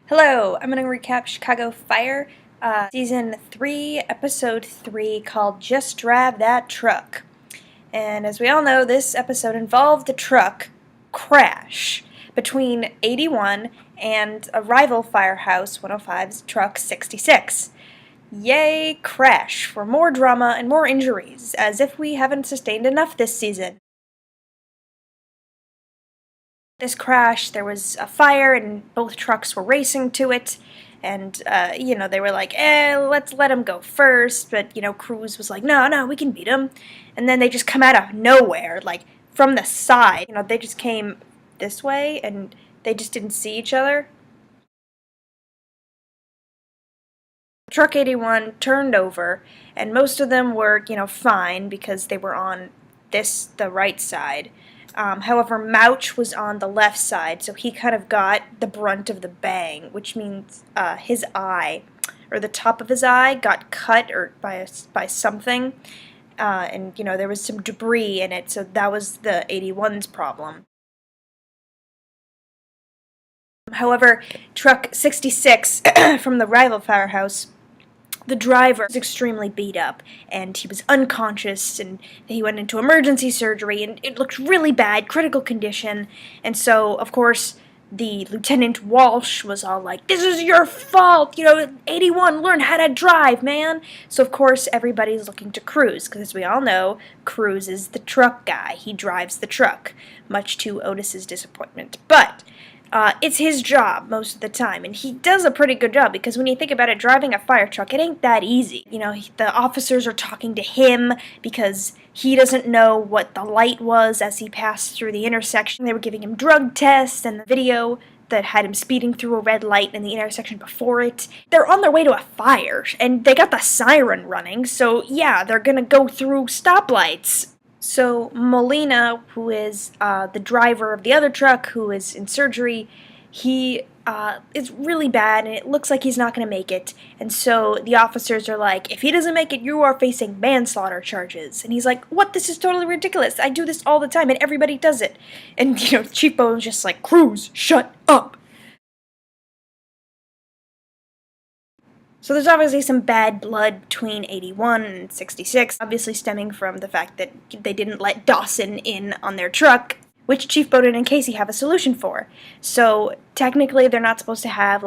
Hello, I'm going to recap Chicago Fire, Season 3, Episode 3, called Just Drive That Truck. And as we all know, this episode involved a truck crash between 81 and a rival Firehouse 105's truck 66. Yay, crash, for more drama and more injuries, as if we haven't sustained enough this season. This crash, there was a fire and both trucks were racing to it, and they were like, let's let him go first, but Cruz was like, no, we can beat him. And then they just come out of nowhere, like from the side. They just came this way and they just didn't see each other. Truck 81 turned over, and most of them were fine because they were on the right side. However, Mouch was on the left side, so he kind of got the brunt of the bang, which means his eye, or the top of his eye, got cut or by something, and there was some debris in it, so that was the 81's problem. However, truck 66 from the rival Firehouse, the driver was extremely beat up, and he was unconscious, and he went into emergency surgery, and it looked really bad, critical condition, and so, of course, the Lieutenant Walsh was all like, this is your fault, 81, learn how to drive, man. So, of course, everybody's looking to Cruz, because as we all know, Cruz is the truck guy. He drives the truck, much to Otis's disappointment. But it's his job most of the time, and he does a pretty good job, because when you think about it, driving a fire truck, it ain't that easy. The officers are talking to him because he doesn't know what the light was as he passed through the intersection. They were giving him drug tests, and the video that had him speeding through a red light in the intersection before it. They're on their way to a fire, and they got the siren running, so yeah, they're gonna go through stoplights. So Molina, who is the driver of the other truck, who is in surgery, he is really bad, and it looks like he's not going to make it. And so the officers are like, if he doesn't make it, you are facing manslaughter charges. And he's like, what? This is totally ridiculous. I do this all the time, and everybody does it. And, Chief Bowen's just like, Cruz, shut up. So there's obviously some bad blood between 81 and 66, obviously stemming from the fact that they didn't let Dawson in on their truck, which Chief Bowden and Casey have a solution for. So technically they're not supposed to have,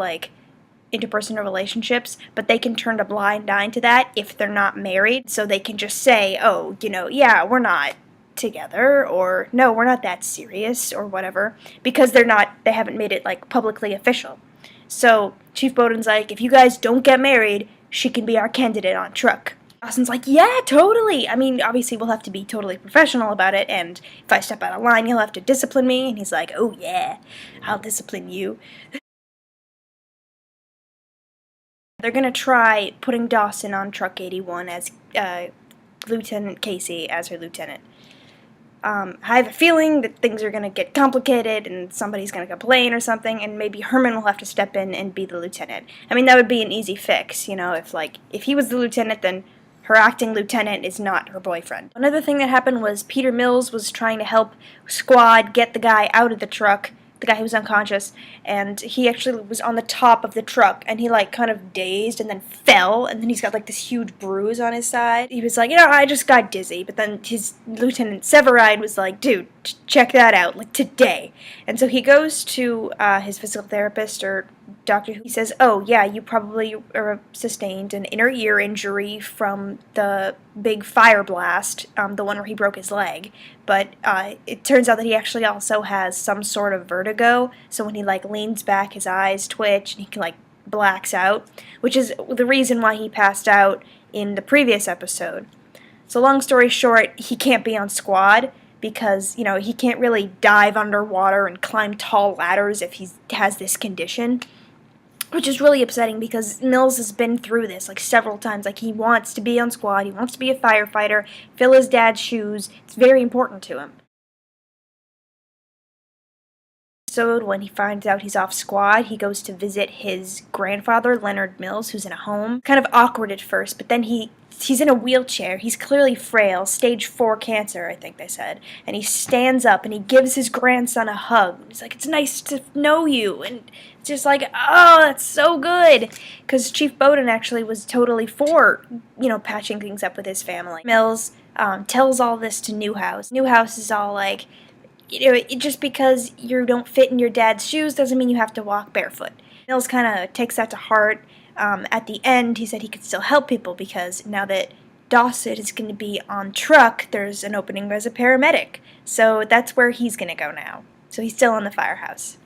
interpersonal relationships, but they can turn a blind eye to that if they're not married, so they can just say, oh, yeah, we're not together, or no, we're not that serious, or whatever, because they haven't made it, publicly official. So Chief Bowden's like, if you guys don't get married, she can be our candidate on truck. Dawson's like, yeah, totally. I mean, obviously we'll have to be totally professional about it, and if I step out of line, you'll have to discipline me. And he's like, oh yeah, I'll discipline you. They're gonna try putting Dawson on truck 81 as Lieutenant Casey as her lieutenant. I have a feeling that things are going to get complicated and somebody's going to complain or something, and maybe Herman will have to step in and be the lieutenant. I mean, that would be an easy fix, if he was the lieutenant, then her acting lieutenant is not her boyfriend. Another thing that happened was Peter Mills was trying to help Squad get the guy out of the truck, the guy who was unconscious, and he actually was on the top of the truck, and he kind of dazed and then fell, and then he's got this huge bruise on his side. He was like, I just got dizzy, but then his Lieutenant Severide was like, dude, check that out, today. And so he goes to his physical therapist or doctor. He says, oh yeah, you probably sustained an inner ear injury from the big fire blast, the one where he broke his leg, but it turns out that he actually also has some sort of vertigo, so when he leans back, his eyes twitch, and he blacks out, which is the reason why he passed out in the previous episode. So long story short, he can't be on Squad, because, he can't really dive underwater and climb tall ladders if he has this condition, which is really upsetting because Mills has been through this several times. He wants to be on Squad, he wants to be a firefighter, fill his dad's shoes. It's very important to him. So when he finds out he's off squad, he goes to visit his grandfather, Leonard Mills, who's in a home. Kind of awkward at first, but then he's in a wheelchair. He's clearly frail, stage 4 cancer, I think they said. And he stands up and he gives his grandson a hug. He's like, "It's nice to know you." And it's just like, oh, that's so good. Because Chief Bowden actually was totally for, patching things up with his family. Mills tells all this to Newhouse. Newhouse is all like, just because you don't fit in your dad's shoes doesn't mean you have to walk barefoot. Mills kind of takes that to heart. At the end, he said he could still help people because now that Dawson is going to be on truck, there's an opening as a paramedic. So that's where he's going to go now. So he's still in the Firehouse.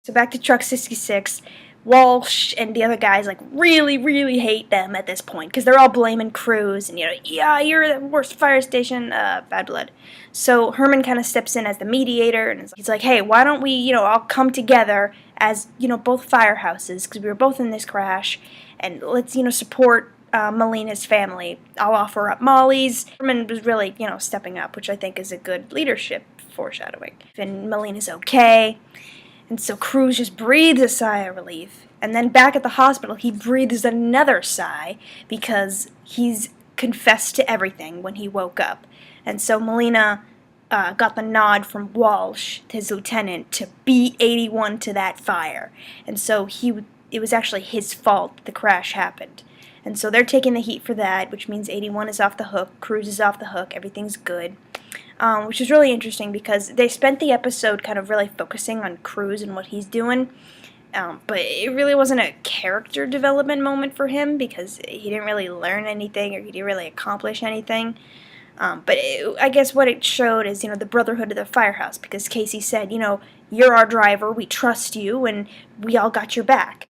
So back to Truck 66. Walsh and the other guys really, really hate them at this point because they're all blaming Cruz and yeah, you're the worst fire station, bad blood. So Herman kind of steps in as the mediator and he's like, hey, why don't we all come together as both firehouses because we were both in this crash and let's support Melina's family. I'll offer up Molly's. Herman was really stepping up, which I think is a good leadership foreshadowing. And Melina's okay. And so Cruz just breathes a sigh of relief. And then back at the hospital, he breathes another sigh because he's confessed to everything when he woke up. And so Melina got the nod from Walsh, his lieutenant, to beat 81 to that fire. And so it was actually his fault the crash happened. And so they're taking the heat for that, which means 81 is off the hook, Cruz is off the hook, everything's good. Which is really interesting because they spent the episode kind of really focusing on Cruz and what he's doing, but it really wasn't a character development moment for him because he didn't really learn anything or he didn't really accomplish anything. I guess what it showed is, the brotherhood of the Firehouse because Casey said, you're our driver, we trust you, and we all got your back.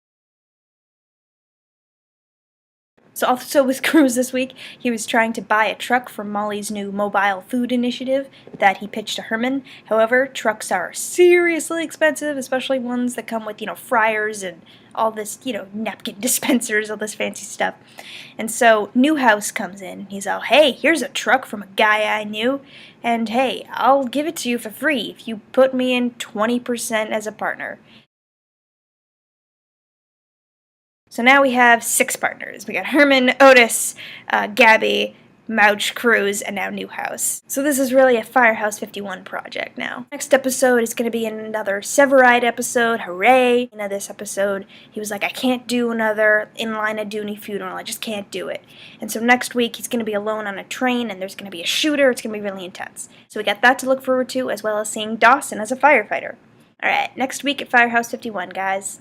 So also with Cruz this week, he was trying to buy a truck for Molly's new mobile food initiative that he pitched to Herman. However, trucks are seriously expensive, especially ones that come with, fryers and all this, napkin dispensers, all this fancy stuff. And so Newhouse comes in and he's all, hey, here's a truck from a guy I knew, and hey, I'll give it to you for free if you put me in 20% as a partner. So now we have 6 partners. We got Herman, Otis, Gabby, Mouch, Cruz, and now Newhouse. So this is really a Firehouse 51 project now. Next episode is going to be another Severide episode. Hooray! This episode, he was like, I can't do another Inline Aduni funeral. I just can't do it. And so next week, he's going to be alone on a train, and there's going to be a shooter. It's going to be really intense. So we got that to look forward to, as well as seeing Dawson as a firefighter. Alright, next week at Firehouse 51, guys.